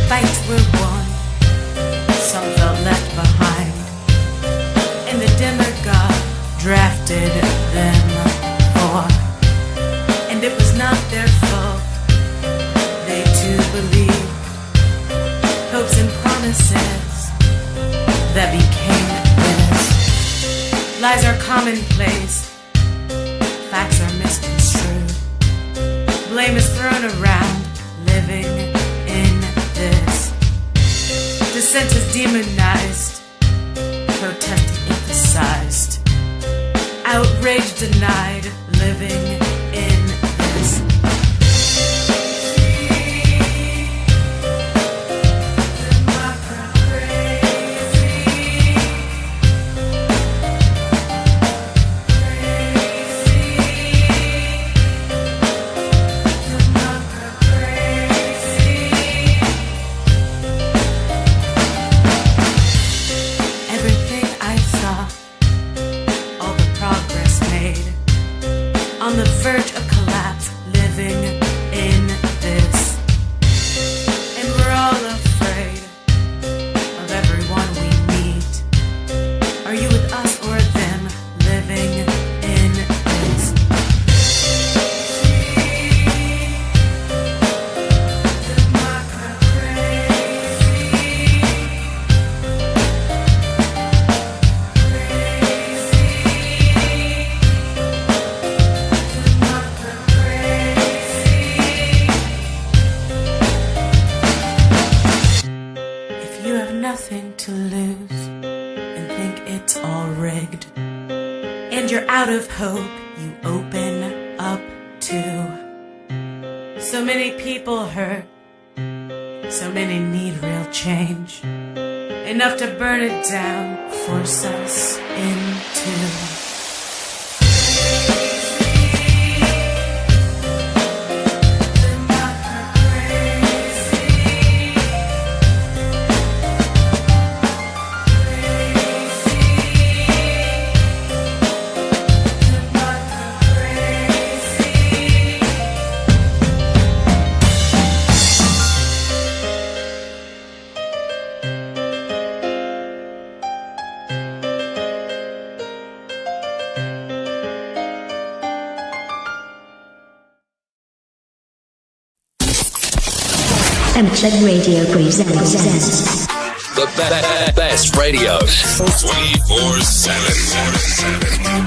fights were won, some felt left behind, and the demagogue drafted them for. And it was not their fault, they too believed hopes and promises that became this. Lies are commonplace, facts are misconstrued, blame is thrown around, living in this. Dissent is demonized, protest emphasized, outrage denied, living in this. On the verge of collapse, living in this. And we're all afraid of everyone we meet. Are you with us or them, living in this? Nothing to lose and think it's all rigged, and you're out of hope, you open up to. So many people hurt, so many need real change, enough to burn it down, force us into. Emmachev Radio presents the best radio 24/7.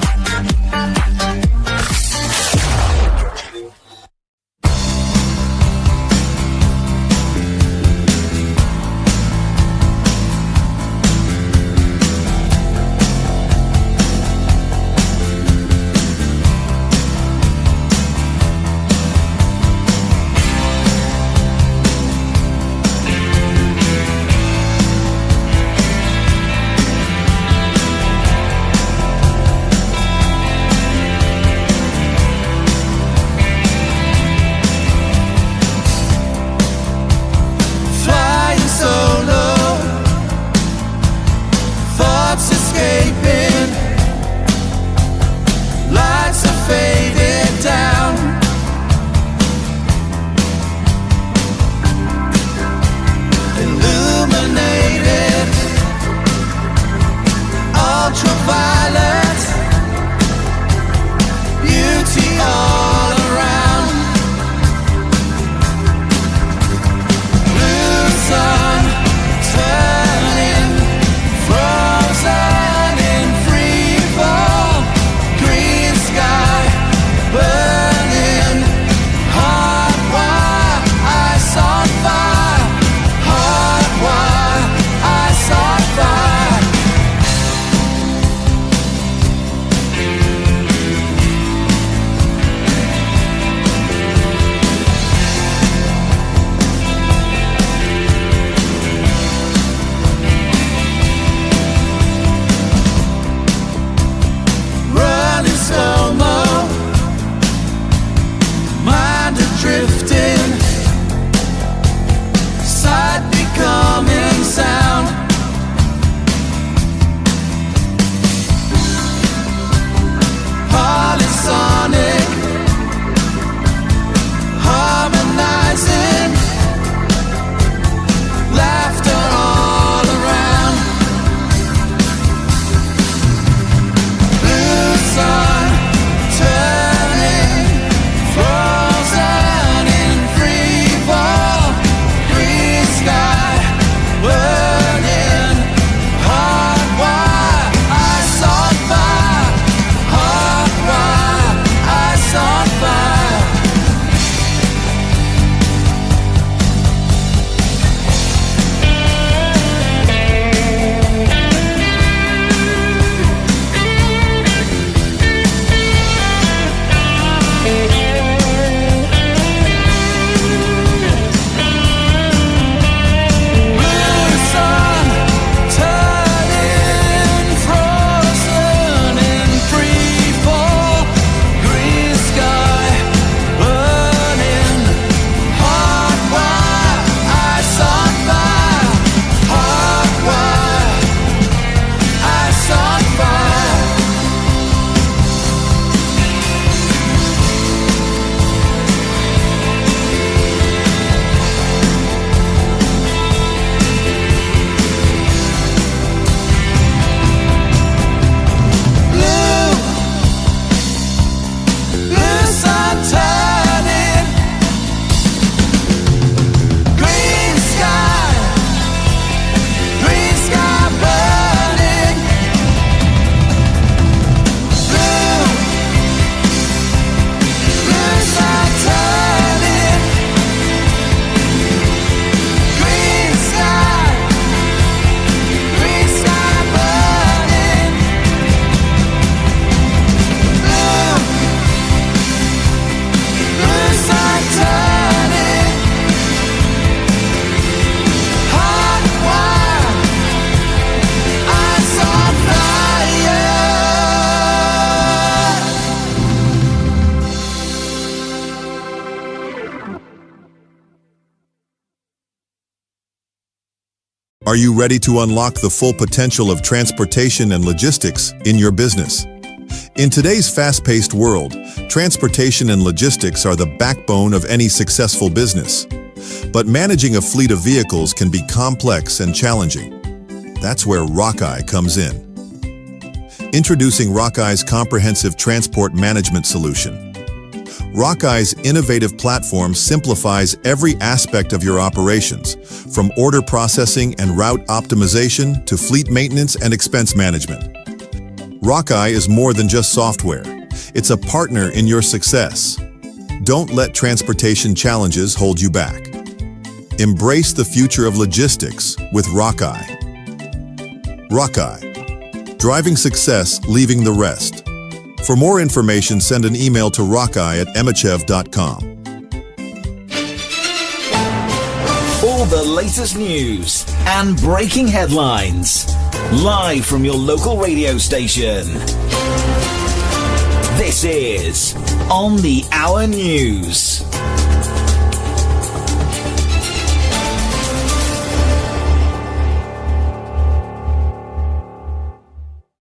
Are you ready to unlock the full potential of transportation and logistics in your business? In today's fast-paced world, transportation and logistics are the backbone of any successful business. But managing a fleet of vehicles can be complex and challenging. That's where Rockeye comes in. Introducing Rockeye's comprehensive transport management solution. Rockeye's innovative platform simplifies every aspect of your operations, from order processing and route optimization to fleet maintenance and expense management. Rockeye is more than just software. It's a partner in your success. Don't let transportation challenges hold you back. Embrace the future of logistics with Rockeye. Rockeye. Driving success, leaving the rest. For more information, send an email to rockeye@emmachev.com. All the latest news and breaking headlines, live from your local radio station. This is On the Hour News.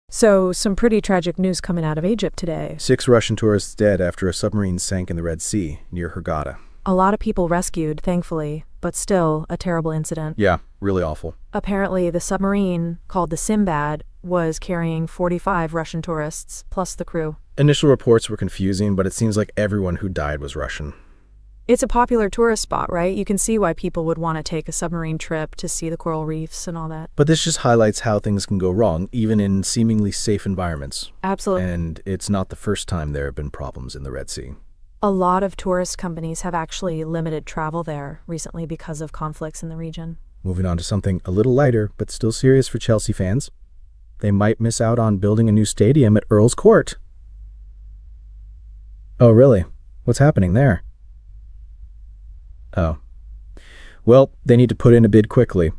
So, some pretty tragic news coming out of Egypt today. 6 Russian tourists dead after a submarine sank in the Red Sea, near Hurghada. A lot of people rescued, thankfully, but still a terrible incident. Yeah, really awful. Apparently, the submarine, called the Sinbad, was carrying 45 Russian tourists, plus the crew. Initial reports were confusing, but it seems like everyone who died was Russian. It's a popular tourist spot, right? You can see why people would want to take a submarine trip to see the coral reefs and all that. But this just highlights how things can go wrong, even in seemingly safe environments. Absolutely. And it's not the first time there have been problems in the Red Sea. A lot of tourist companies have actually limited travel there recently because of conflicts in the region. Moving on to something a little lighter, but still serious for Chelsea fans. They might miss out on building a new stadium at Earl's Court. Oh, really? What's happening there? Oh. Well, they need to put in a bid quickly,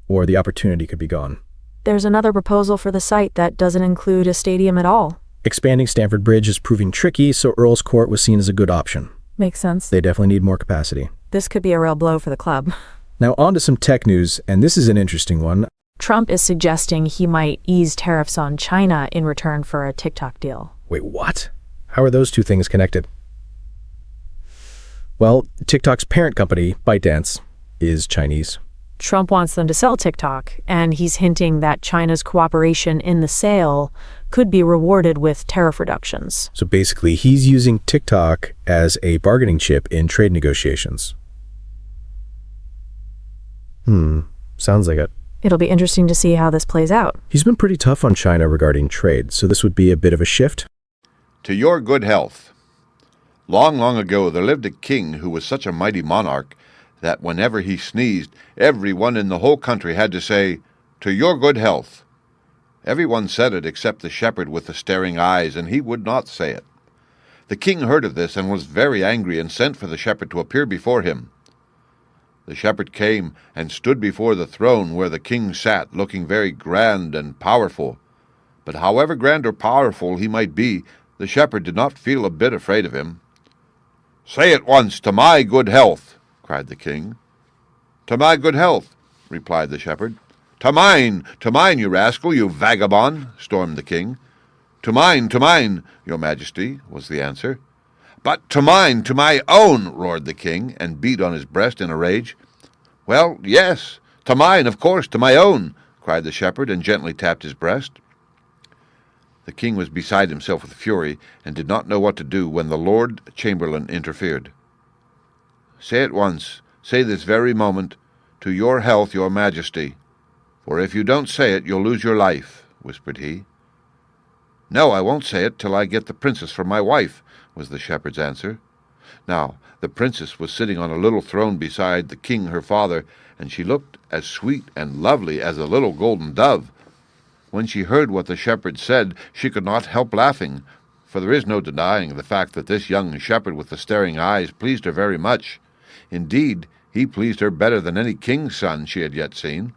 or the opportunity could be gone. There's another proposal for the site that doesn't include a stadium at all. Expanding Stamford Bridge is proving tricky, so Earl's Court was seen as a good option. Makes sense. They definitely need more capacity. This could be a real blow for the club. Now on to some tech news, and this is an interesting one. Trump is suggesting he might ease tariffs on China in return for a TikTok deal. Wait, what? How are those two things connected? Well, TikTok's parent company, ByteDance, is Chinese. Trump wants them to sell TikTok, and he's hinting that China's cooperation in the sale could be rewarded with tariff reductions. So basically, he's using TikTok as a bargaining chip in trade negotiations. Sounds like it. It'll be interesting to see how this plays out. He's been pretty tough on China regarding trade, so this would be a bit of a shift. To your good health. Long, long ago, there lived a king who was such a mighty monarch that whenever he sneezed, everyone in the whole country had to say, "To your good health." Everyone said it except the shepherd with the staring eyes, and he would not say it. The king heard of this and was very angry and sent for the shepherd to appear before him. The shepherd came and stood before the throne where the king sat, looking very grand and powerful. But however grand or powerful he might be, the shepherd did not feel a bit afraid of him. "Say at once, 'To my good health,'" cried the king. "To my good health," replied the shepherd. To mine, you rascal, you vagabond," stormed the king. To mine, your majesty," was the answer. "But to my own," roared the king, and beat on his breast in a rage. "Well, yes, to mine, of course, to my own," cried the shepherd, and gently tapped his breast. The king was beside himself with fury, and did not know what to do when the Lord Chamberlain interfered. "Say at once, say this very moment, 'To your health, your majesty,' for if you don't say it, you'll lose your life," whispered he. "No, I won't say it till I get the princess for my wife," was the shepherd's answer. Now, the princess was sitting on a little throne beside the king her father, and she looked as sweet and lovely as a little golden dove. When she heard what the shepherd said, she could not help laughing, for there is no denying the fact that this young shepherd with the staring eyes pleased her very much. Indeed, he pleased her better than any king's son she had yet seen.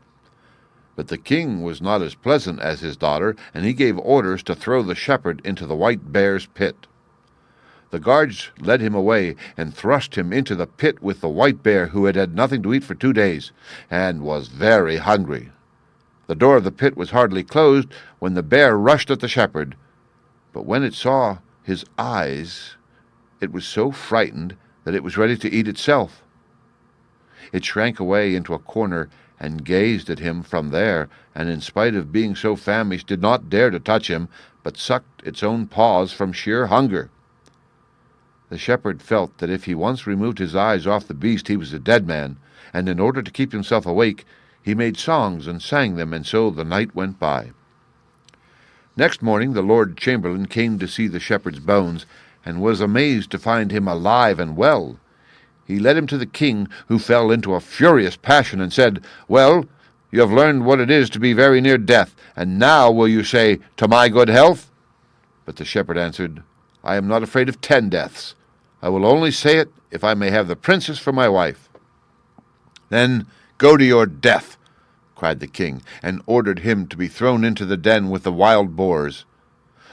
But the king was not as pleasant as his daughter, and he gave orders to throw the shepherd into the white bear's pit. The guards led him away and thrust him into the pit with the white bear, who had had nothing to eat for 2 days, and was very hungry. The door of the pit was hardly closed when the bear rushed at the shepherd. But when it saw his eyes, it was so frightened that it was ready to eat itself. It shrank away into a corner and gazed at him from there, and in spite of being so famished did not dare to touch him, but sucked its own paws from sheer hunger. The shepherd felt that if he once removed his eyes off the beast he was a dead man, and in order to keep himself awake he made songs and sang them, and so the night went by. Next morning the Lord Chamberlain came to see the shepherd's bones, and was amazed to find him alive and well. He led him to the king, who fell into a furious passion and said, "Well, you have learned what it is to be very near death, and now will you say, 'To my good health'?" But the shepherd answered, "I am not afraid of 10 deaths. I will only say it if I may have the princess for my wife." "Then go to your death," cried the king, and ordered him to be thrown into the den with the wild boars.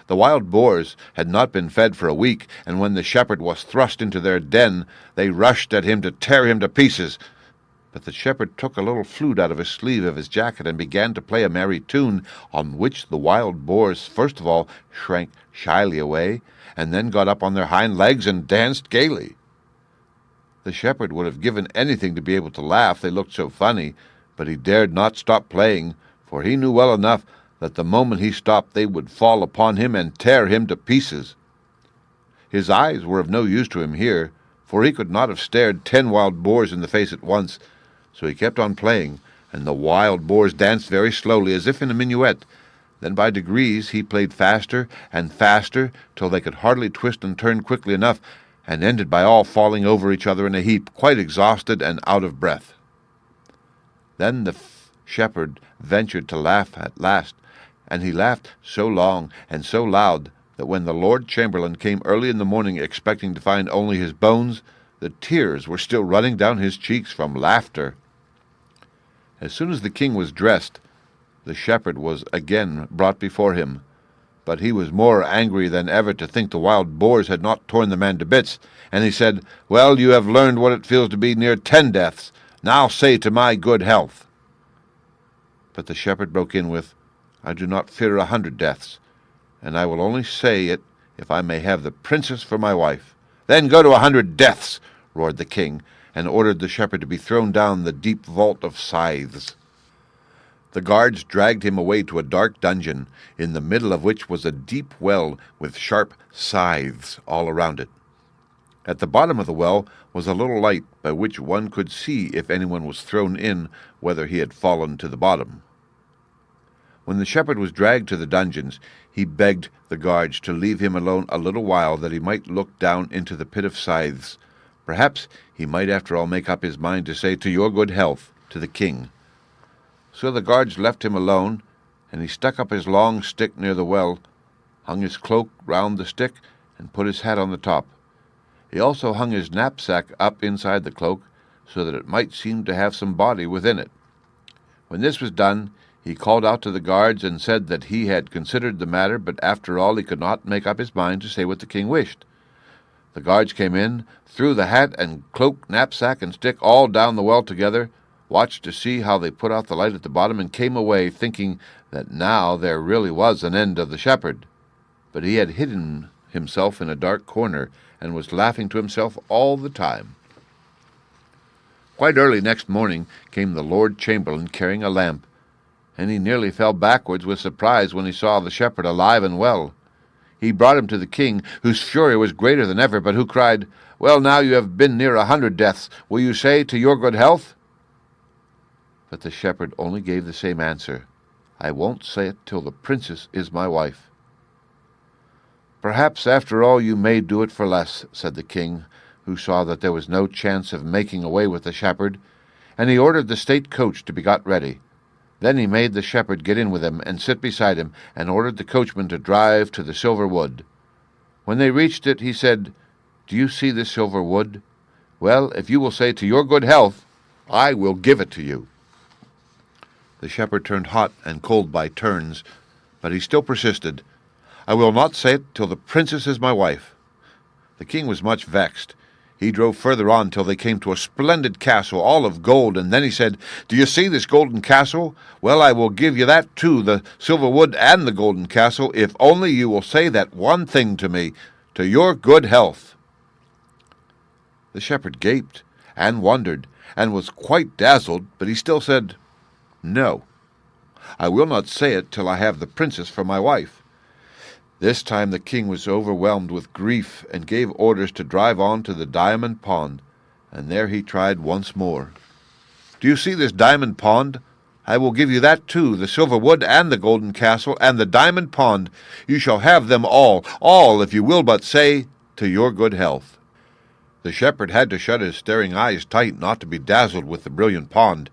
The wild boars had not been fed for a week, and when the shepherd was thrust into their den, they rushed at him to tear him to pieces. But the shepherd took a little flute out of his sleeve of his jacket and began to play a merry tune, on which the wild boars first of all shrank shyly away, and then got up on their hind legs and danced gaily. The shepherd would have given anything to be able to laugh, they looked so funny, but he dared not stop playing, for he knew well enough that the moment he stopped they would fall upon him and tear him to pieces. His eyes were of no use to him here, for he could not have stared 10 wild boars in the face at once, so he kept on playing, and the wild boars danced very slowly, as if in a minuet. Then by degrees he played faster and faster, till they could hardly twist and turn quickly enough, and ended by all falling over each other in a heap, quite exhausted and out of breath. Then the shepherd ventured to laugh at last, and he laughed so long and so loud that when the Lord Chamberlain came early in the morning expecting to find only his bones, the tears were still running down his cheeks from laughter. As soon as the king was dressed, the shepherd was again brought before him, but he was more angry than ever to think the wild boars had not torn the man to bits, and he said, "Well, you have learned what it feels to be near 10 deaths. Now say, 'To my good health.'" But the shepherd broke in with, "I do not fear 100 deaths, and I will only say it if I may have the princess for my wife." "Then go to 100 deaths," roared the king, and ordered the shepherd to be thrown down the deep vault of scythes. The guards dragged him away to a dark dungeon, in the middle of which was a deep well with sharp scythes all around it. At the bottom of the well was a little light by which one could see if anyone was thrown in, whether he had fallen to the bottom. When the shepherd was dragged to the dungeons, he begged the guards to leave him alone a little while, that he might look down into the pit of scythes. Perhaps he might after all make up his mind to say, "To your good health," to the king. So the guards left him alone, and he stuck up his long stick near the well, hung his cloak round the stick, and put his hat on the top. He also hung his knapsack up inside the cloak, so that it might seem to have some body within it. When this was done, he called out to the guards and said that he had considered the matter, but after all he could not make up his mind to say what the king wished. The guards came in, threw the hat and cloak, knapsack, and stick all down the well together, watched to see how they put out the light at the bottom, and came away thinking that now there really was an end of the shepherd. But he had hidden himself in a dark corner, and was laughing to himself all the time. Quite early next morning came the Lord Chamberlain carrying a lamp, and he nearly fell backwards with surprise when he saw the shepherd alive and well. He brought him to the king, whose fury was greater than ever, but who cried, "Well, now you have been near 100 deaths. Will you say, 'To your good health'?" But the shepherd only gave the same answer, "I won't say it till the princess is my wife." "Perhaps after all you may do it for less," said the king, who saw that there was no chance of making away with the shepherd, and he ordered the state coach to be got ready. Then he made the shepherd get in with him and sit beside him, and ordered the coachman to drive to the silver wood. When they reached it, he said, "Do you see this silver wood? Well, if you will say, 'To your good health,' I will give it to you." The shepherd turned hot and cold by turns, but he still persisted, "I will not say it till the princess is my wife." The king was much vexed. He drove further on till they came to a splendid castle, all of gold, and then he said, "Do you see this golden castle? Well, I will give you that too, the silver wood and the golden castle, if only you will say that one thing to me, to your good health." The shepherd gaped and wondered, and was quite dazzled, but he still said, "No, I will not say it till I have the princess for my wife." This time the king was overwhelmed with grief and gave orders to drive on to the diamond pond, and there he tried once more. "Do you see this diamond pond? I will give you that too, the silver wood and the golden castle and the diamond pond. You shall have them all, if you will but say, 'To your good health.'" The shepherd had to shut his staring eyes tight not to be dazzled with the brilliant pond,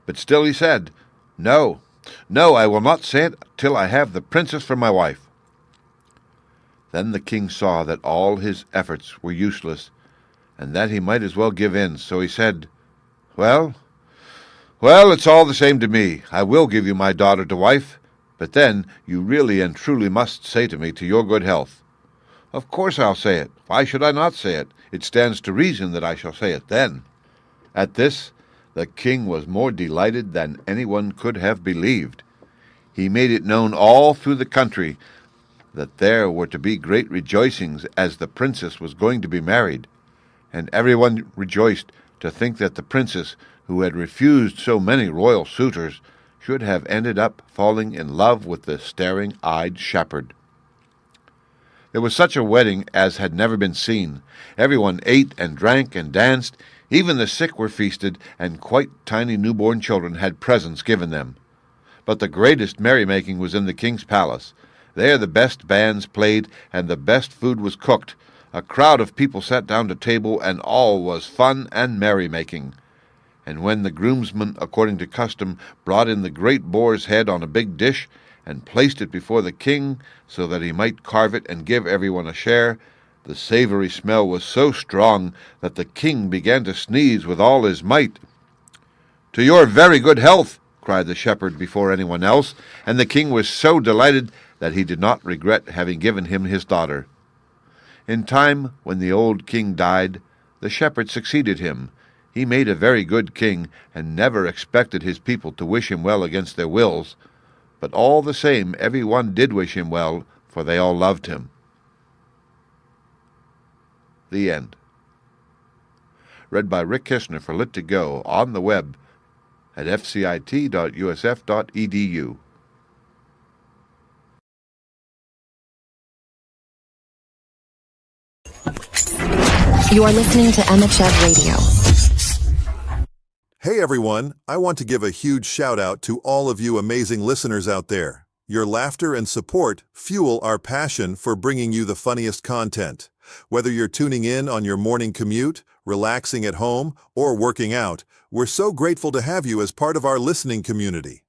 but still he said, "No, no, I will not say it till I have the princess for my wife." Then the king saw that all his efforts were useless, and that he might as well give in, so he said, Well, it's all the same to me. I will give you my daughter to wife, but then you really and truly must say to me, 'To your good health.'" "Of course I'll say it. Why should I not say it? It stands to reason that I shall say it then." At this, the king was more delighted than anyone could have believed. He made it known all through the country that there were to be great rejoicings, as the princess was going to be married, and everyone rejoiced to think that the princess, who had refused so many royal suitors, should have ended up falling in love with the staring-eyed shepherd. There was such a wedding as had never been seen. Everyone ate and drank and danced. Even the sick were feasted, and quite tiny newborn children had presents given them. But the greatest merrymaking was in the king's palace. There the best bands played, and the best food was cooked. A crowd of people sat down to table, and all was fun and merrymaking. And when the groomsmen, according to custom, brought in the great boar's head on a big dish, and placed it before the king, so that he might carve it and give everyone a share, the savory smell was so strong that the king began to sneeze with all his might. "To your very good health," cried the shepherd before anyone else, and the king was so delighted that he did not regret having given him his daughter. In time, when the old king died, the shepherd succeeded him. He made a very good king, and never expected his people to wish him well against their wills. But all the same, every one did wish him well, for they all loved him. The end. Read by Rick Kishner for Lit2Go on the web at fcit.usf.edu. You are listening to Emmachev Radio. Hey everyone, I want to give a huge shout out to all of you amazing listeners out there. Your laughter and support fuel our passion for bringing you the funniest content. Whether you're tuning in on your morning commute, relaxing at home, or working out, we're so grateful to have you as part of our listening community.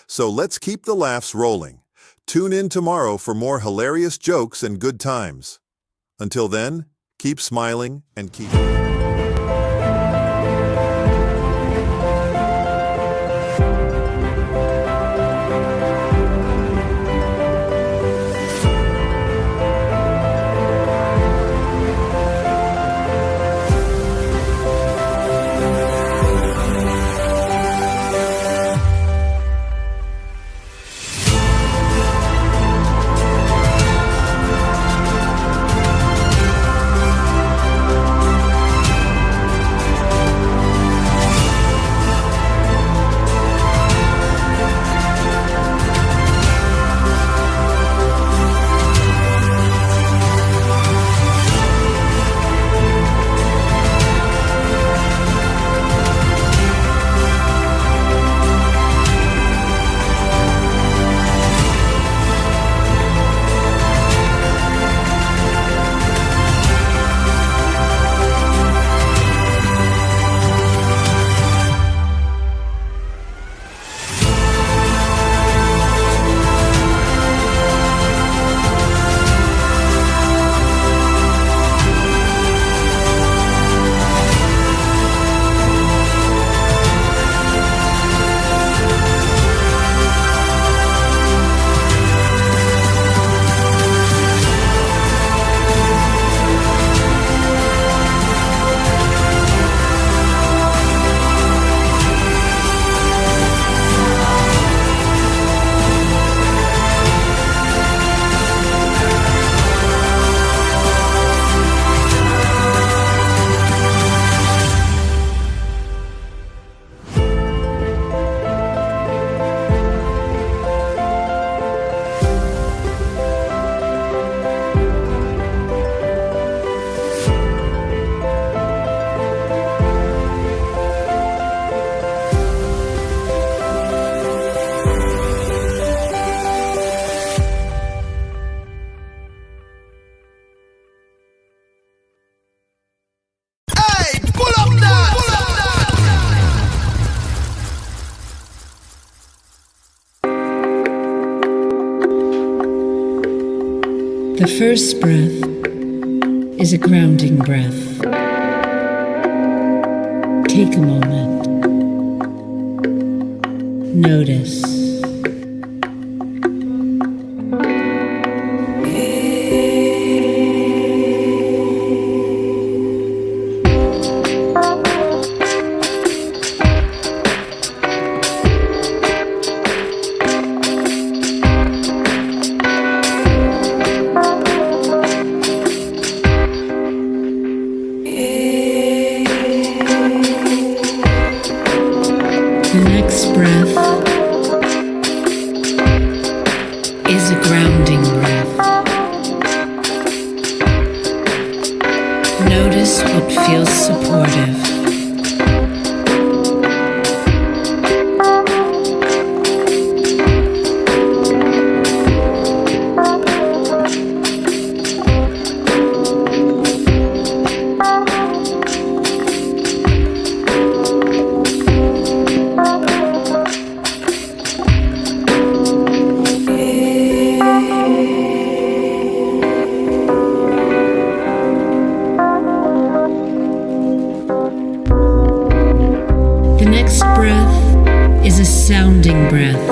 So let's keep the laughs rolling. Tune in tomorrow for more hilarious jokes and good times. Until then, keep smiling and keep... The first breath is a grounding breath. Take a moment. Notice. The next breath is a grounding breath. Notice what feels supportive. The next breath is a sounding breath.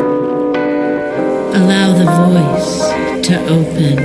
Allow the voice to open.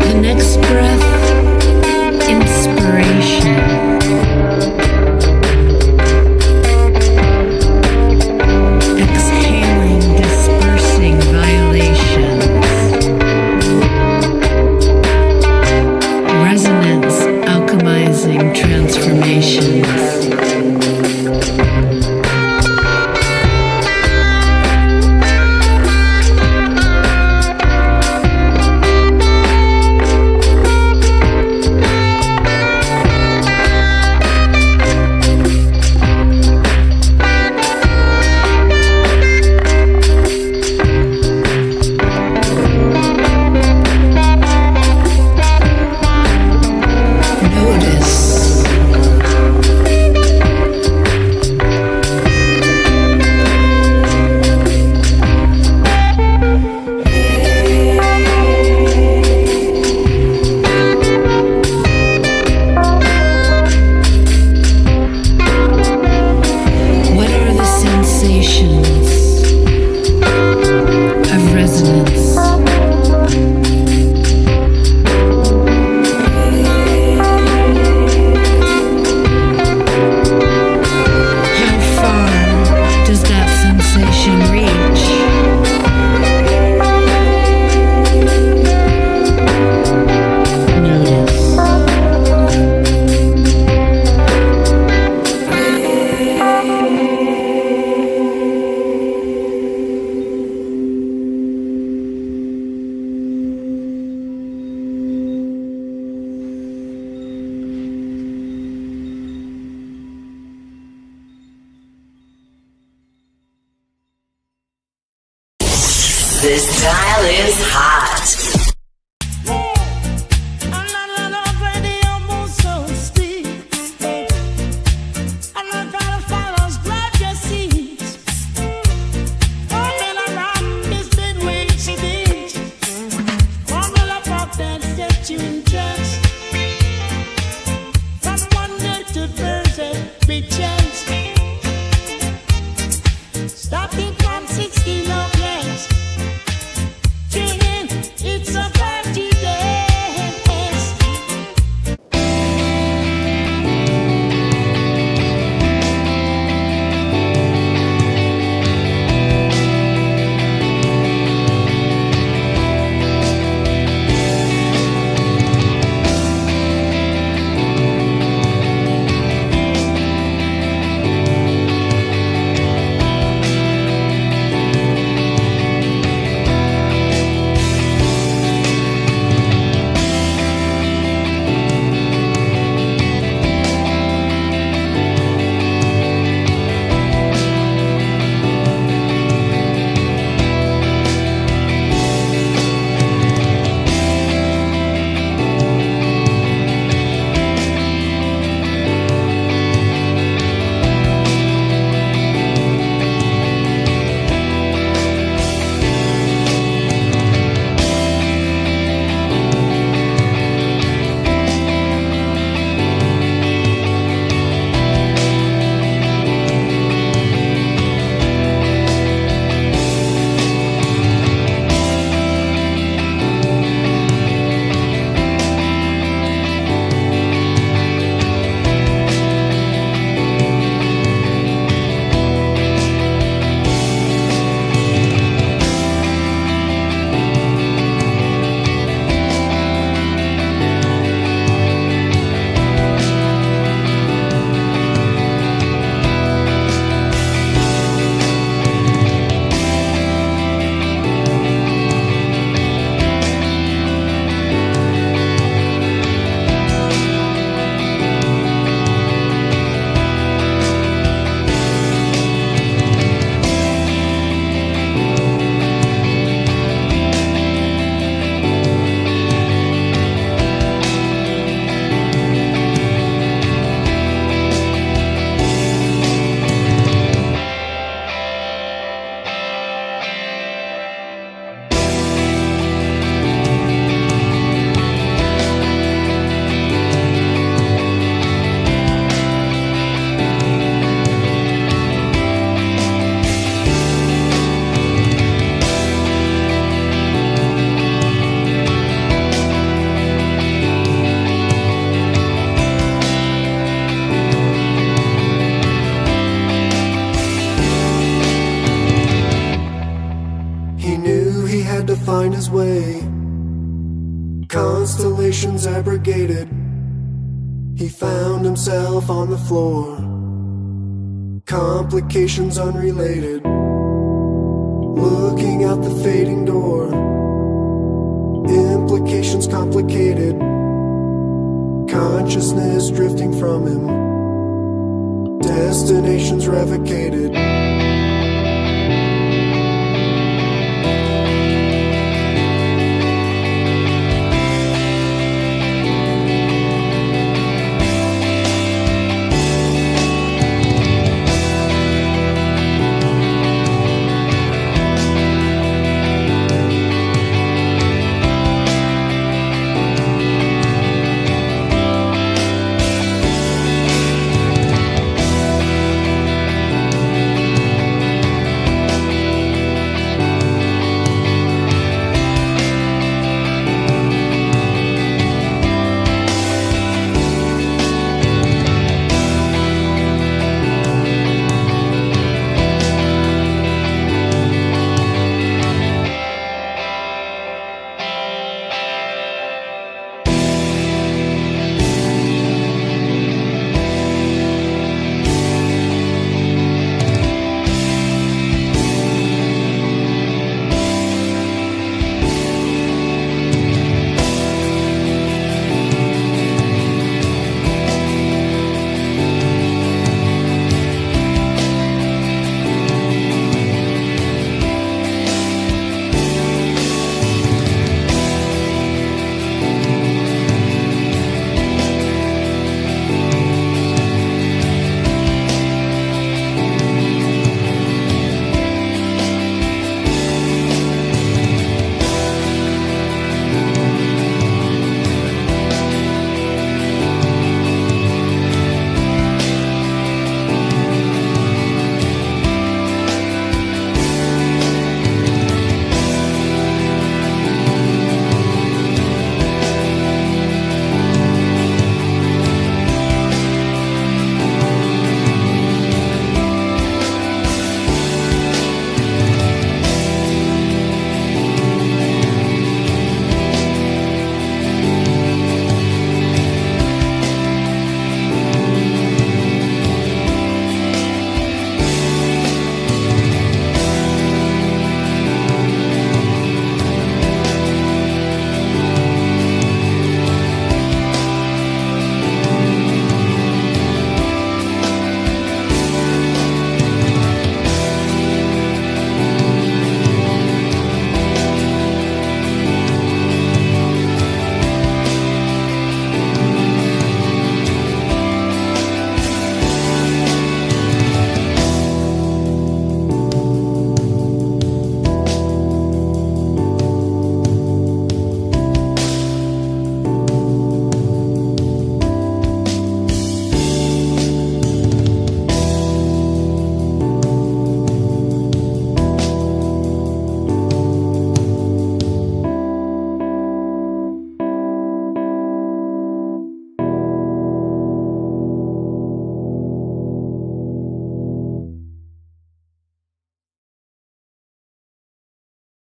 The next breath, inspiration. Exhaling, dispersing violations. Resonance, alchemizing transformations. Notice. What are the sensations of resonance? How far does that sensation reach? Notice. This dial is hot. Starting from 16 of years, it's a party dance. way. Constellations abrogated. He found himself on the floor. Complications unrelated. Looking out the fading door. Implications complicated. Consciousness drifting from him. Destinations revocated.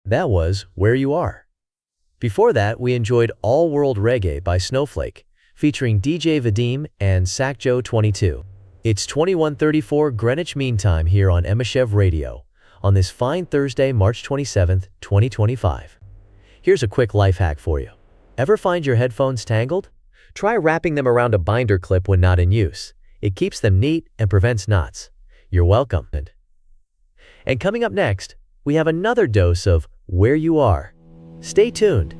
That was Where You Are. Before that, we enjoyed All World Reggae by Snowflake, featuring DJ Vadim and Sackjoe22. It's 21:34 Greenwich Mean Time here on Emmachev Radio, on this fine Thursday, March 27th, 2025. Here's a quick life hack for you. Ever find your headphones tangled? Try wrapping them around a binder clip when not in use. It keeps them neat and prevents knots. You're welcome. And coming up next, we have another dose of Where You Are. Stay tuned.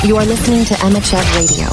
You are listening to Emmachev Radio.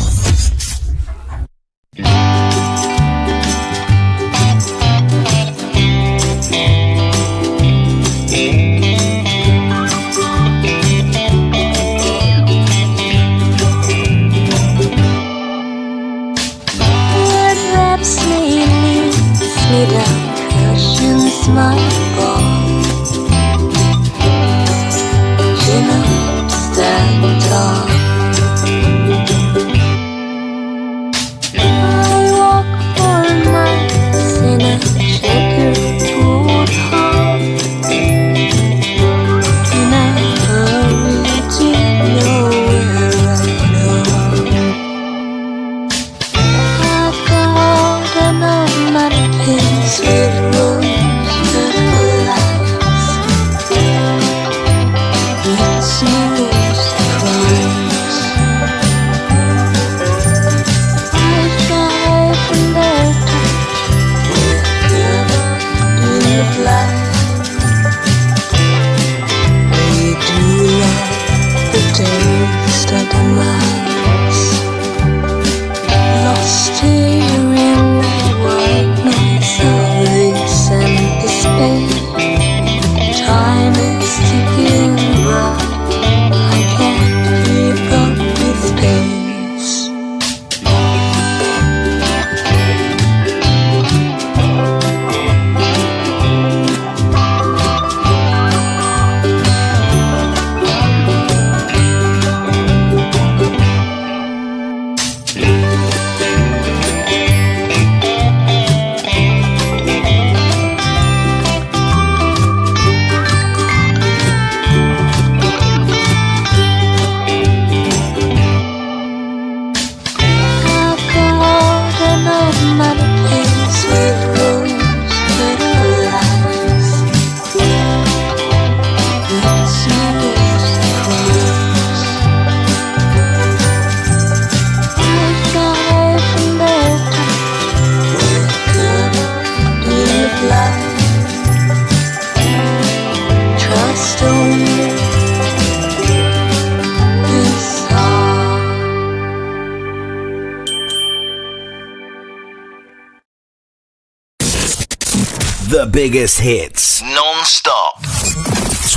The biggest hits, non-stop,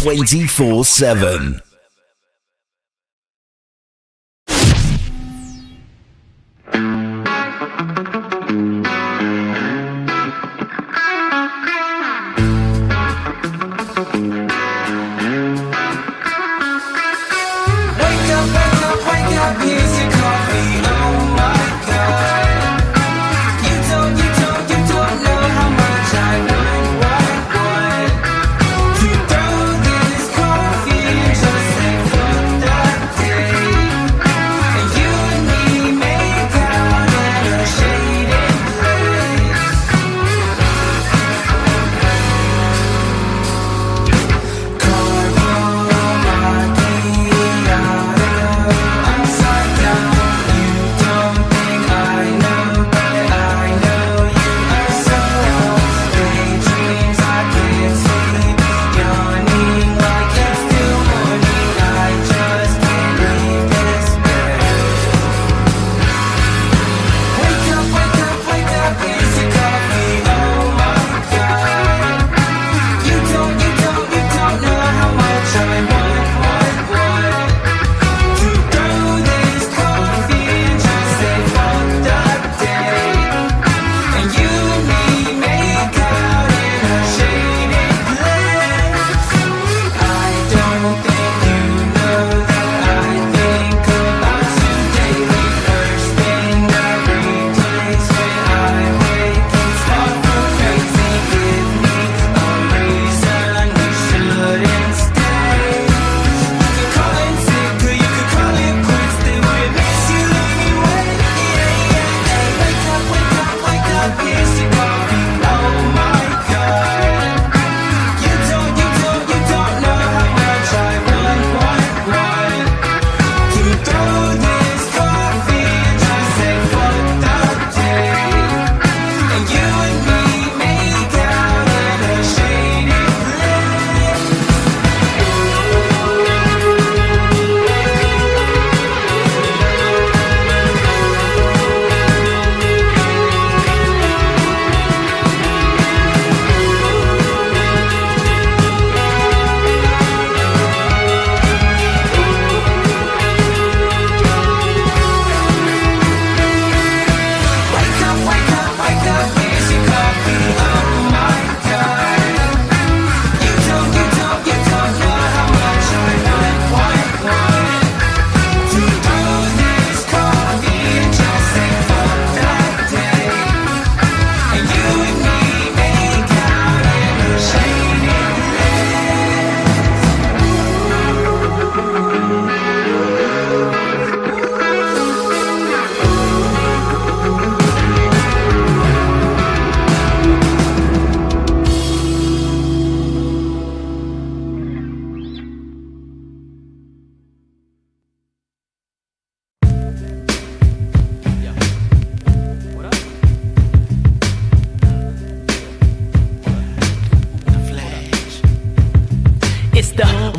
24/7. Just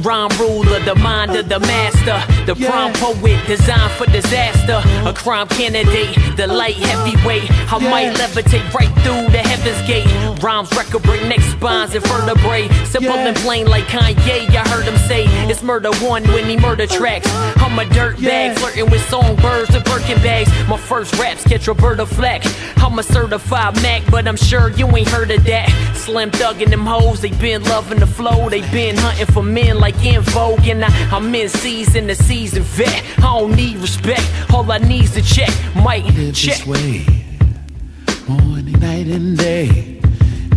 rhyme ruler, the mind of the master, the prime poet designed for disaster, a crime candidate, the light heavyweight. I might levitate right through the heaven's gate. Rhymes record break neck spines and vertebrae. Simple and plain like Kanye, I heard him say it's murder one when he murder tracks. I'm a dirt bag flirting with songbirds and Birkin bags. My first raps catch Roberta Flack. I'm a certified Mac, but I'm sure you ain't heard of that. Slim thuggin' them hoes, they been loving the flow. They been hunting for men like In Vogue, and I'm in season, the season vet. I don't need respect, all I need's to check. Mic check. This way, morning, night, and day.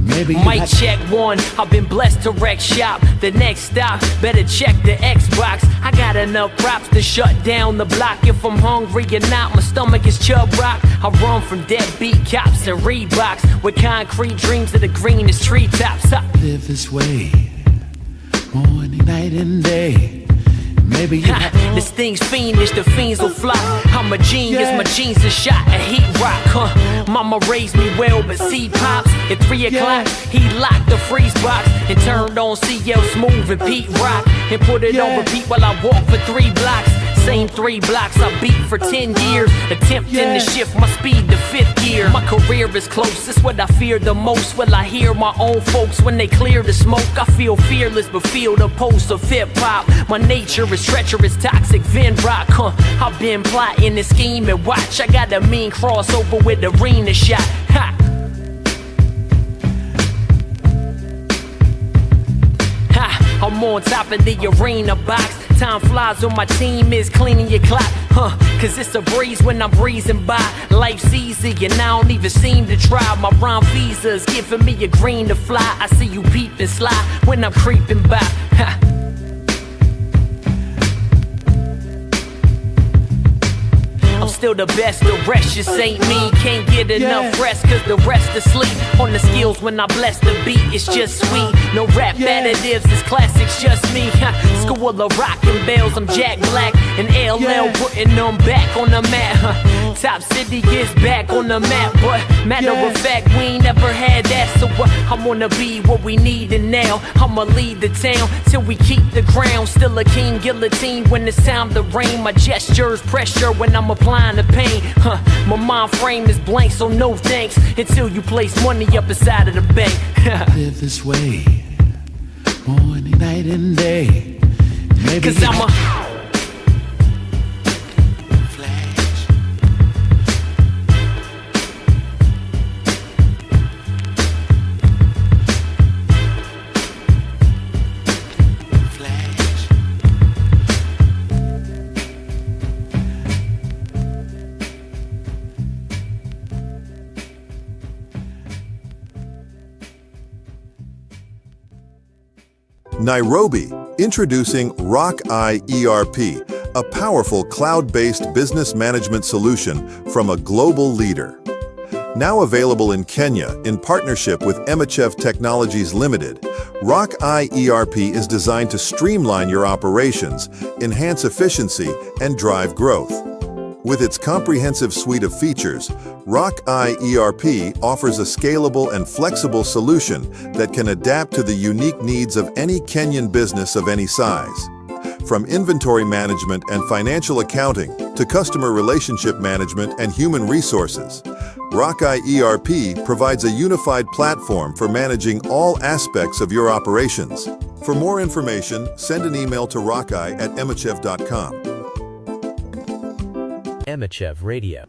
Mic check one, I've been blessed to wreck shop. The next stop, better check the Xbox. I got enough props to shut down the block. If I'm hungry or not, my stomach is chub rock. I run from deadbeat cops and Reeboks with concrete dreams of the greenest treetops. Live this way, morning, night, and day. Maybe this thing's fiendish, the fiends will fly. I'm a genius, my genes are shot at heat rock. Mama raised me well, but seed pops at 3 o'clock. He locked the freeze box and turned on CL Smooth and Pete Rock and put it on repeat while I walk for 3 blocks. Same 3 blocks I beat for 10 years, attempting to shift my speed to 5th gear. My career is close, it's what I fear the most. Will I hear my own folks when they clear the smoke? I feel fearless, but feel the pulse of hip-hop. My nature is treacherous, toxic, Vin Rock. I've been plotting and scheming, watch. I got a mean crossover with arena shot. Ha! I'm on top of the arena box. Time flies when my team is cleaning your clock. Cause it's a breeze when I'm breezing by. Life's easy and I don't even seem to try. My rhyme visa's giving me a green to fly. I see you peeping sly when I'm creeping by. Ha. I'm still the best, the rest just ain't me. Can't get enough rest cause the rest asleep. On the skills when I bless the beat, it's just sweet. No rap additives, this classic's just me. School of rockin' bells, I'm Jack Black. And LL putting them back on the map. Top city is back on the map. But matter of fact, we ain't never had that. So I wanna be what we need and now I'ma lead the town till we keep the ground. Still a king guillotine when it's time to rain. My gestures pressure when I'm applying the pain. My mind frame is blank, so no thanks until you place money up inside of the bank. Live this way, morning, night, and day. Maybe cause I'm a Nairobi, introducing RockEye ERP, a powerful cloud-based business management solution from a global leader. Now available in Kenya in partnership with Emmachev Technologies Limited, RockEye ERP is designed to streamline your operations, enhance efficiency, and drive growth. With its comprehensive suite of features, RockEye ERP offers a scalable and flexible solution that can adapt to the unique needs of any Kenyan business of any size. From inventory management and financial accounting to customer relationship management and human resources, RockEye ERP provides a unified platform for managing all aspects of your operations. For more information, send an email to rockeye@emmachev.com. Emmachev Radio.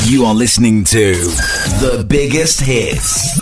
You are listening to The Biggest Hits.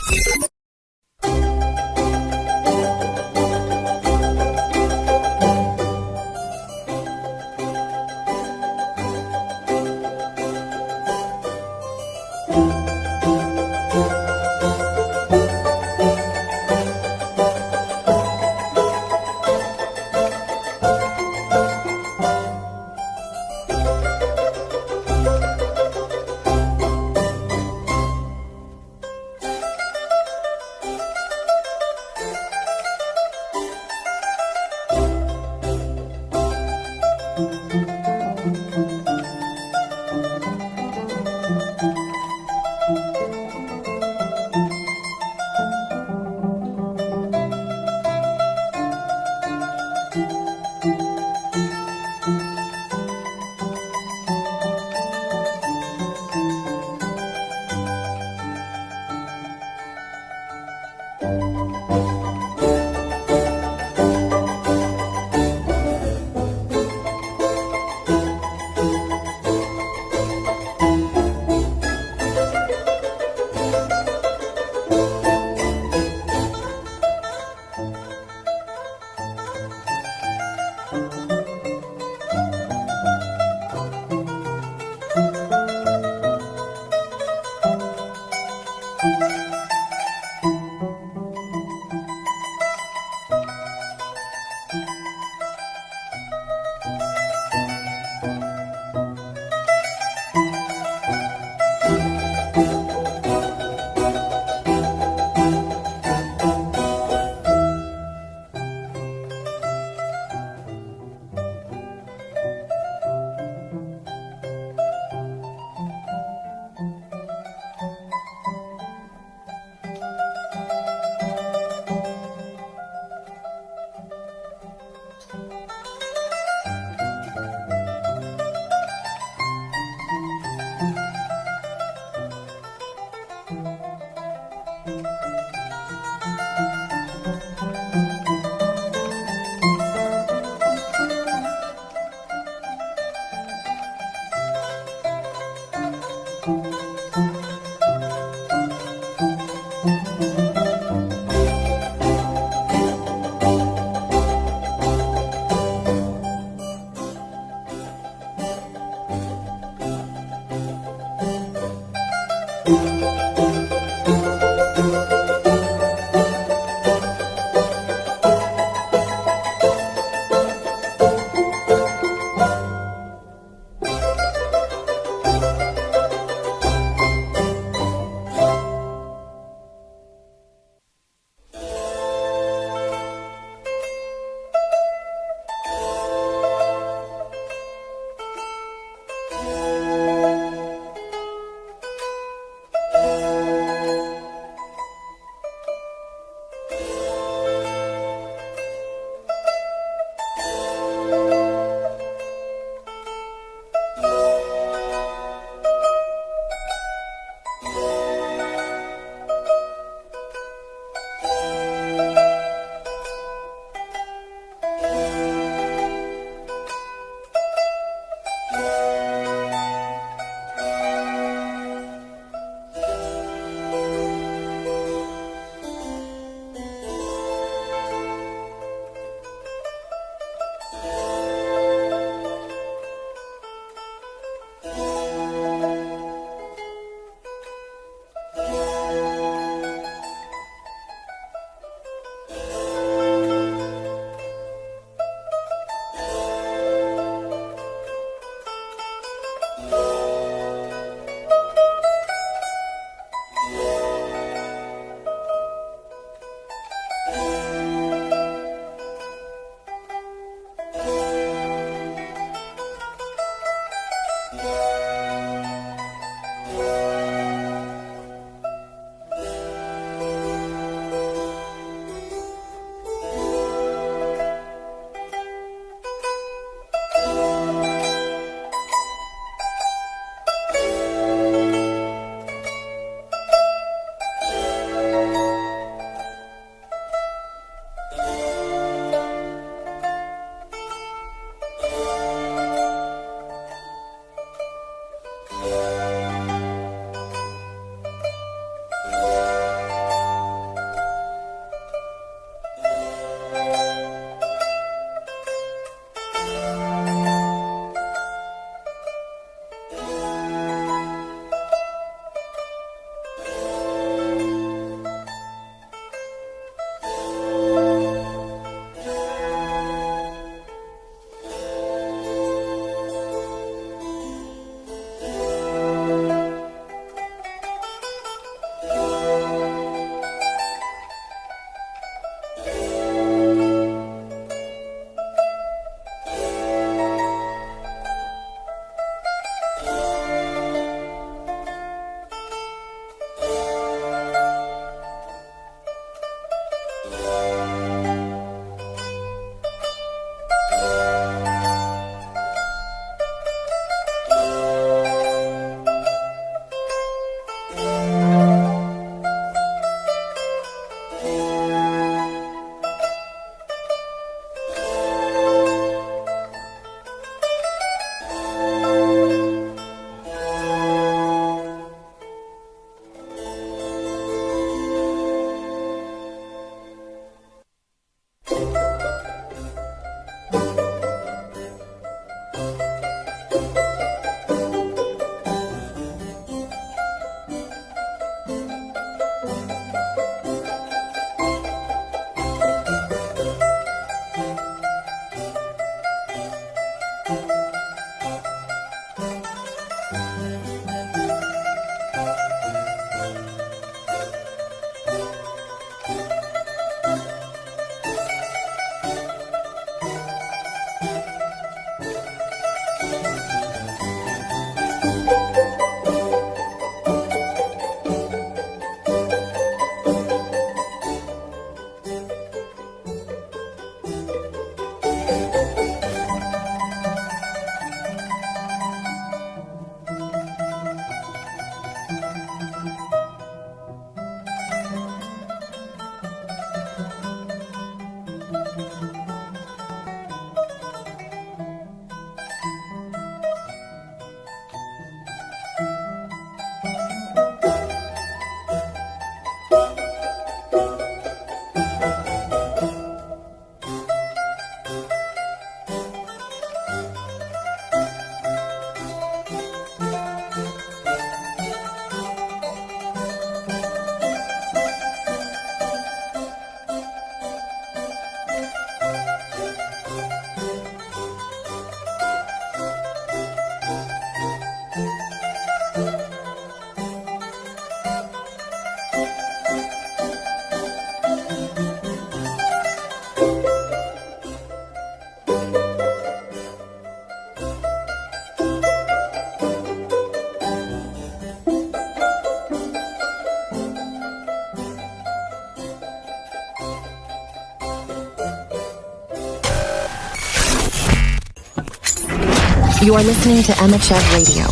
You are listening to Emmachev Radio.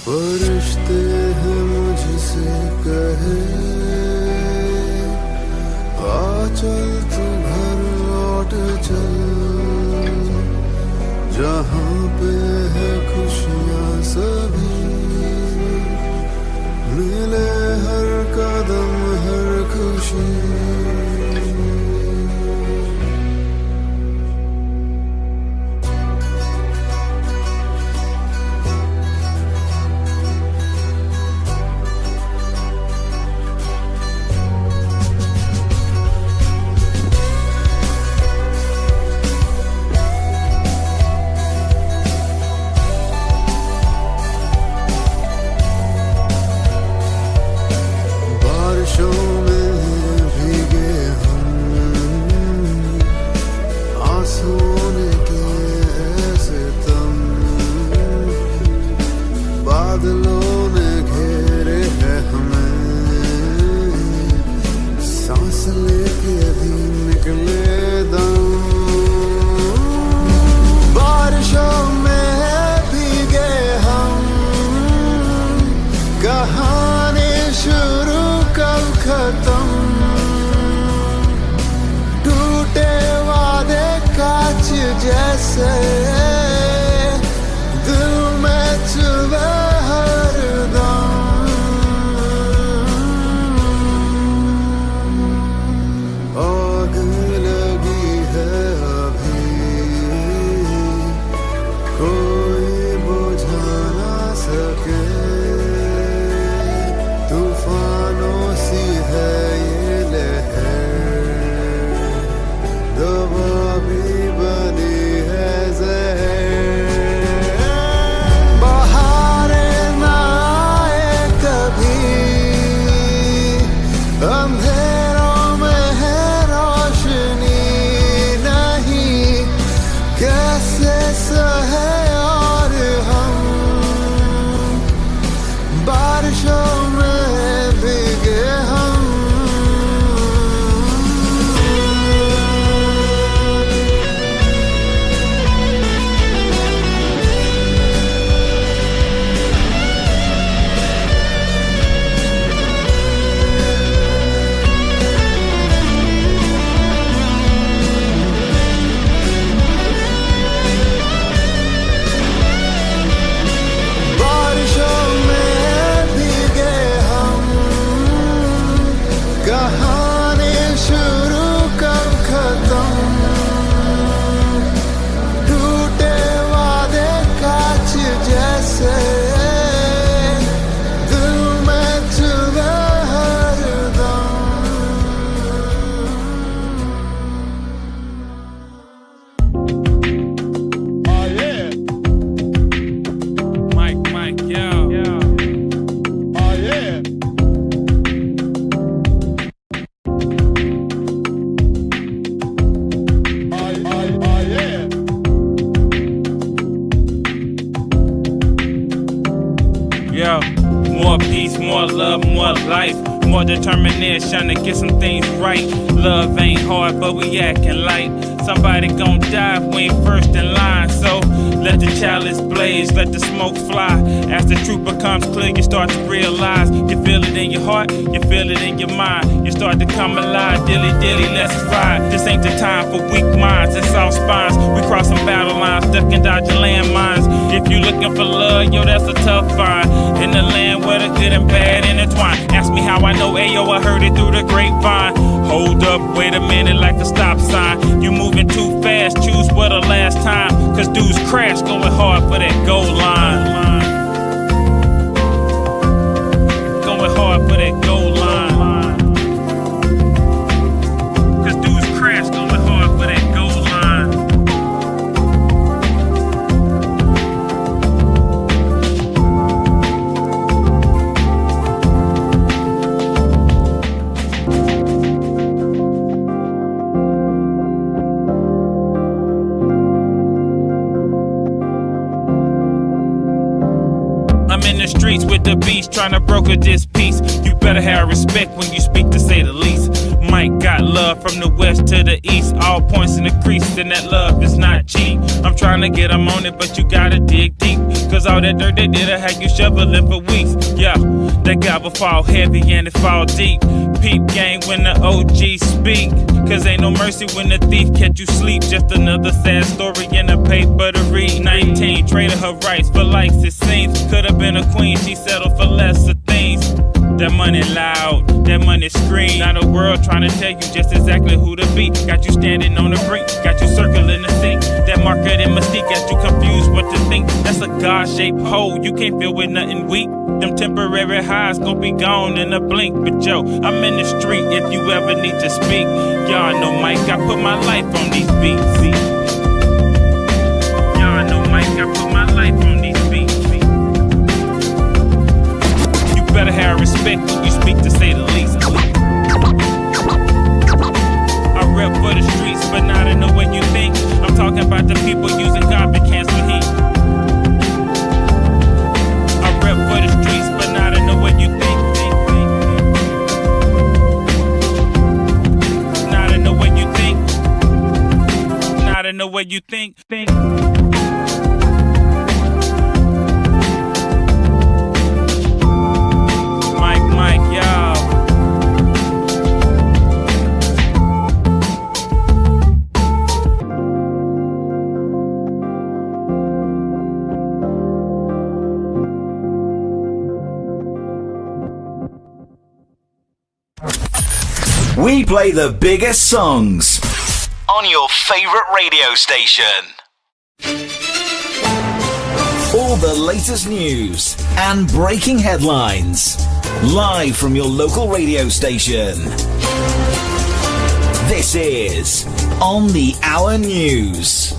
फरिश्ते हैं मुझसे कहे आ चल तू घर लौट चल जहाँ पे है खुशियाँ सभी मिले हर कदम हर खुशी More peace, more love, more life, more determination to get some things right. Love ain't hard, but we acting light. Somebody gon' die if we ain't first in line. So let the chalice blaze, let the smoke fly. As the truth becomes clear, you start to realize. You feel it in your heart, you feel it in your mind. You start to come alive, dilly dilly, let's ride. This ain't the time for weak minds and soft spines. We crossing battle lines, ducking, dodging landmines. If you looking for love, yo, that's a tough find. In the land where the good and bad intertwine. Ask me how I know, ayo, I heard it through the grapevine. Hold up, wait a minute, like a stop sign. You moving too fast, choose for the last time. Cause dudes crash, going hard for that goal line. Going hard for that goal line. Cause dudes crash, going hard for that goal line. I'm in the streets with the beast, trying to broker this peace. You better have respect when you speak, to say the least. Mike got love from the west to the east. All points in the crease, and that love is not cheap. I'm trying to get them on it, but you gotta dig deep. Cause all that dirt they did, I had you shoveling for weeks. Yeah, that gavel fall heavy and it fall deep. Peep game when the OG speak. Cause ain't no mercy when the thief catch you sleep. Just another sad story in the paper to read. 19, traded her rights for likes it seems. Could've been a queen, she settled for lesser things. That money loud, that money scream. Now the world trying to tell you just exactly who to be. Got you standing on the brink, got you circling the sink. That market and mystique got you confused what to think. That's a God-shaped hole, you can't feel with nothing weak. Them temporary highs gon' be gone in a blink. But yo, I'm in the street if you ever need to speak. Y'all know Mike, I put my life on these beats. Y'all know Mike, I put my life on these beats. You better have respect when you speak, to say the least. I rep for the streets, but not in the way you think. I'm talking about the people using garbage cans for heat. I rep for the streets, but not in the way you think. Not in the way you think. Not in the way you think. Mike, y'all. We play the biggest songs on your favorite radio station. All the latest news and breaking headlines, live from your local radio station. This is On the Hour News.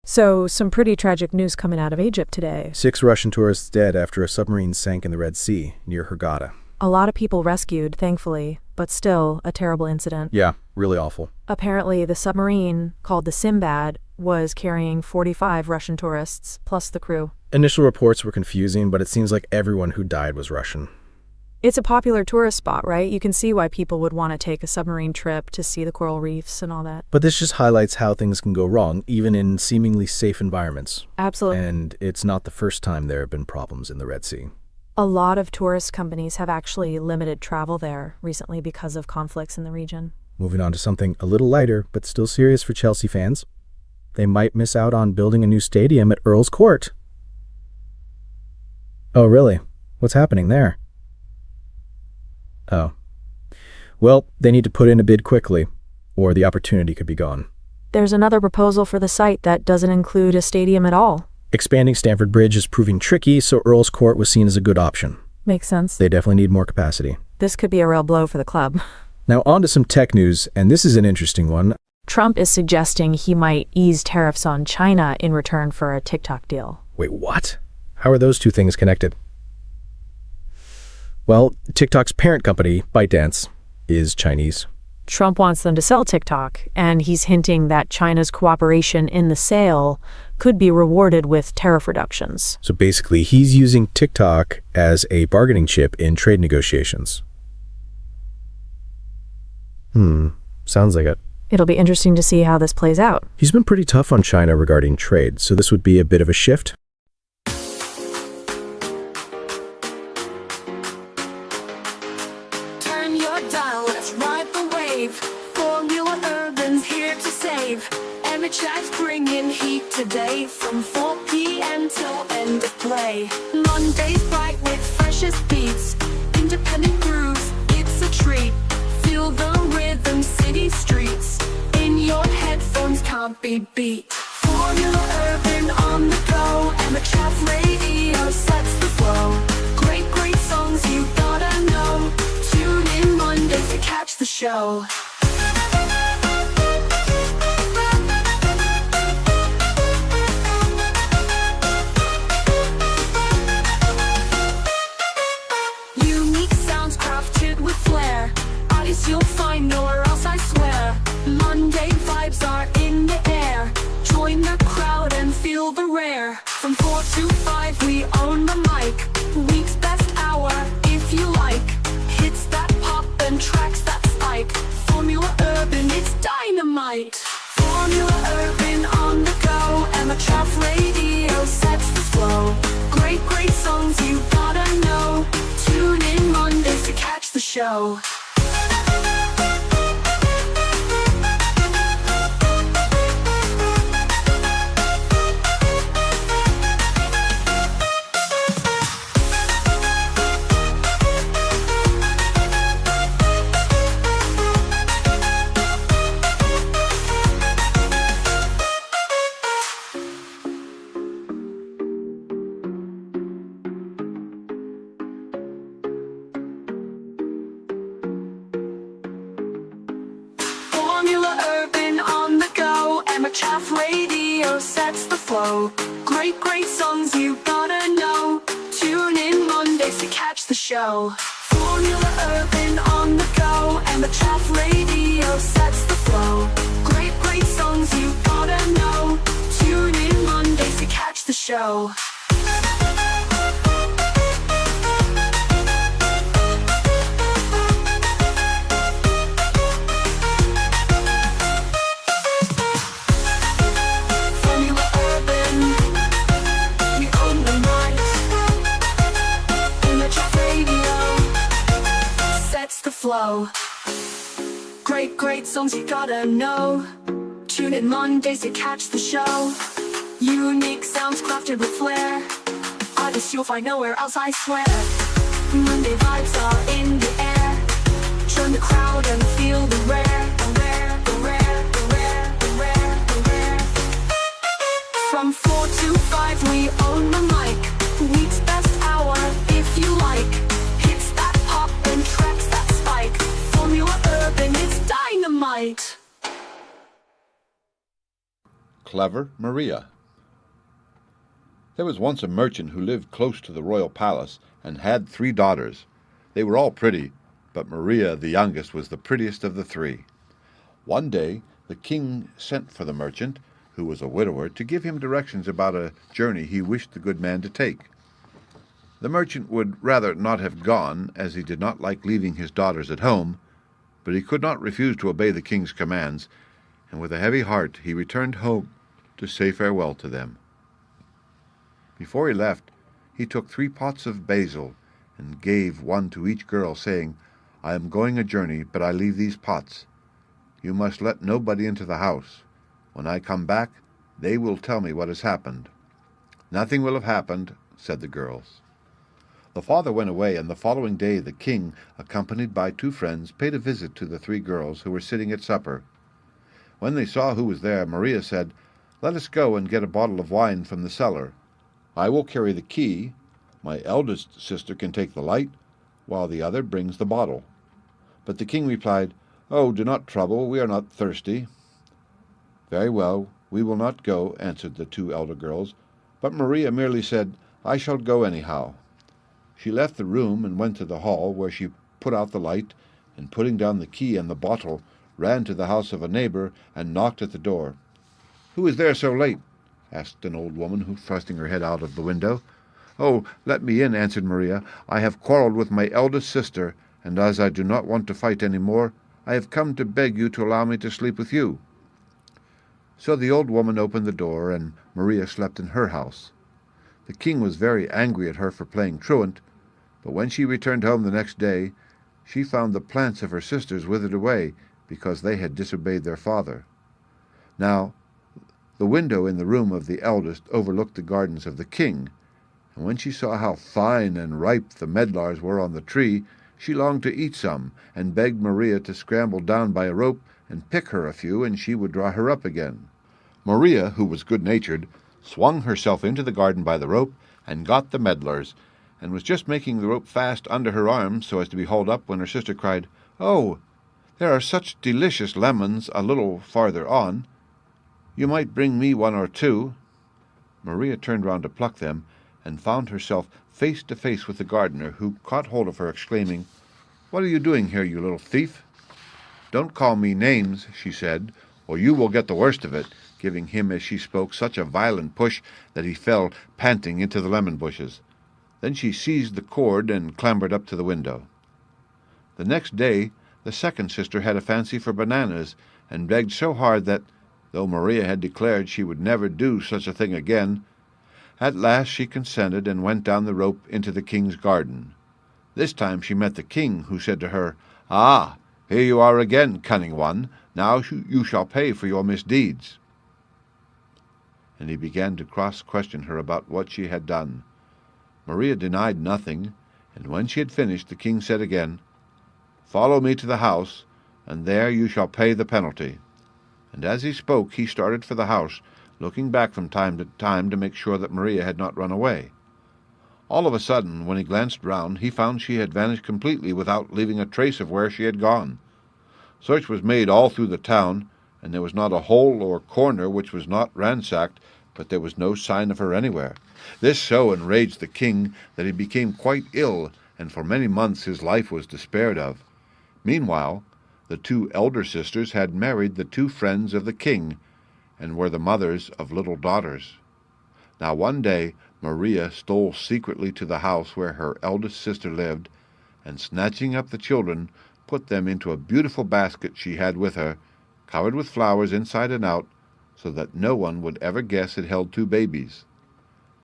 So, some pretty tragic news coming out of Egypt today. 6 Russian tourists dead after a submarine sank in the Red Sea near Hurghada. A lot of people rescued, thankfully, but still a terrible incident. Yeah, really awful. Apparently, the submarine, called the Sinbad, was carrying 45 Russian tourists, plus the crew. Initial reports were confusing, but it seems like everyone who died was Russian. It's a popular tourist spot, right? You can see why people would want to take a submarine trip to see the coral reefs and all that. But this just highlights how things can go wrong, even in seemingly safe environments. Absolutely. And it's not the first time there have been problems in the Red Sea. A lot of tourist companies have actually limited travel there recently because of conflicts in the region. Moving on to something a little lighter, but still serious for Chelsea fans. They might miss out on building a new stadium at Earl's Court. Oh, really? What's happening there? Oh. Well, they need to put in a bid quickly, or the opportunity could be gone. There's another proposal for the site that doesn't include a stadium at all. Expanding Stamford Bridge is proving tricky, so Earl's Court was seen as a good option. Makes sense. They definitely need more capacity. This could be a real blow for the club. Now on to some tech news, and this is an interesting one. Trump is suggesting he might ease tariffs on China in return for a TikTok deal. Wait, what? How are those two things connected? Well, TikTok's parent company, ByteDance, is Chinese. Trump wants them to sell TikTok, and he's hinting that China's cooperation in the sale could be rewarded with tariff reductions. So basically, he's using TikTok as a bargaining chip in trade negotiations. Sounds like it. It'll be interesting to see how this plays out. He's been pretty tough on China regarding trade, so this would be a bit of a shift. Turn your dial, let's ride the wave. Formula Urban's here to save. Emmachev's bringing heat today from 4 p.m. till end of play. Mondays bright with freshest beats. Independent grooves, it's a treat. Feel the rhythm, city streets. In your headphones, can't be beat. Formula Urban on the go. Emmachev radio sets the flow. Great, great songs you gotta know. Tune in Monday to catch the show. Unique sounds crafted with flair. Artists you'll find nowhere else, I swear. Monday vibes are in the air. Join the crowd and feel the rare. From 4 to 5 we own the mic. Week's best hour if you like. Hits that pop and tracks that spike. Formula Urban, it's dynamite. Formula Urban on the go. Emmachev radio sets the flow. Great, great songs you gotta know. Tune in Mondays to catch the show. Formula Urban on the go. Emmachev radio sets the flow. Great, great songs you gotta know. Tune in Mondays to catch the show. Formula Urban on the go. Emmachev radio sets the flow. Great, great songs you gotta know. Tune in Mondays to catch the show. Flow. Great, great songs you gotta know. Tune in Mondays to catch the show. Unique sounds crafted with flair. Artists you'll find nowhere else, I swear. Monday vibes are in the air. Join the crowd and feel the rare, the rare, the rare, the rare, the rare, the rare. From 4 to 5 we own the mic. Week's best hour if you like. Hits that pop and tracks that spike. Formula Urban, it's dynamite. Clever Maria. There was once a merchant who lived close to the royal palace and had 3 daughters. They were all pretty, but Maria, the youngest, was the prettiest of the 3. One day, the king sent for the merchant, who was a widower, to give him directions about a journey he wished the good man to take. The merchant would rather not have gone, as he did not like leaving his daughters at home, but he could not refuse to obey the king's commands, and with a heavy heart he returned home to say farewell to them. Before he left, he took 3 pots of basil and gave one to each girl, saying, "I am going a journey, but I leave these pots. You must let nobody into the house. When I come back, they will tell me what has happened." "Nothing will have happened," said the girls. The father went away, and the following day the king, accompanied by 2 friends, paid a visit to the 3 girls who were sitting at supper. When they saw who was there, Maria said, "Let us go and get a bottle of wine from the cellar. I will carry the key. My eldest sister can take the light, while the other brings the bottle." But the king replied, "Oh, do not trouble, we are not thirsty." "Very well, we will not go," answered the 2 elder girls, but Maria merely said, "I shall go anyhow." She left the room and went to the hall, where she put out the light, and putting down the key and the bottle, ran to the house of a neighbor and knocked at the door. "Who is there so late?" asked an old woman, who thrusting her head out of the window. "Oh, let me in," answered Maria. "I have quarreled with my eldest sister, and as I do not want to fight any more, I have come to beg you to allow me to sleep with you." So the old woman opened the door, and Maria slept in her house. The king was very angry at her for playing truant, but when she returned home the next day, she found the plants of her sisters withered away because they had disobeyed their father. Now, the window in the room of the eldest overlooked the gardens of the king, and when she saw how fine and ripe the medlars were on the tree, she longed to eat some, and begged Maria to scramble down by a rope and pick her a few, and she would draw her up again. Maria, who was good-natured, swung herself into the garden by the rope and got the medlars, and was just making the rope fast under her arm so as to be hauled up when her sister cried, "Oh, there are such delicious lemons a little farther on. You might bring me one or two." Maria turned round to pluck them, and found herself face to face with the gardener, who caught hold of her, exclaiming, "What are you doing here, you little thief?" "Don't call me names," she said, "or you will get the worst of it," giving him as she spoke such a violent push that he fell panting into the lemon bushes. Then she seized the cord and clambered up to the window. The next day the second sister had a fancy for bananas, and begged so hard that, though Maria had declared she would never do such a thing again, at last she consented and went down the rope into the king's garden. This time she met the king, who said to her, "Ah, here you are again, cunning one. Now you shall pay for your misdeeds." And he began to cross-question her about what she had done. Maria denied nothing, and when she had finished, the king said again, "Follow me to the house, and there you shall pay the penalty." And as he spoke, he started for the house, looking back from time to time to make sure that Maria had not run away. All of a sudden, when he glanced round, he found she had vanished completely without leaving a trace of where she had gone. Search was made all through the town, and there was not a hole or corner which was not ransacked, but there was no sign of her anywhere. This so enraged the king that he became quite ill, and for many months his life was despaired of. Meanwhile, the two elder sisters had married the two friends of the king, and were the mothers of little daughters. Now one day Maria stole secretly to the house where her eldest sister lived, and snatching up the children, put them into a beautiful basket she had with her, covered with flowers inside and out, so that no one would ever guess it held two babies.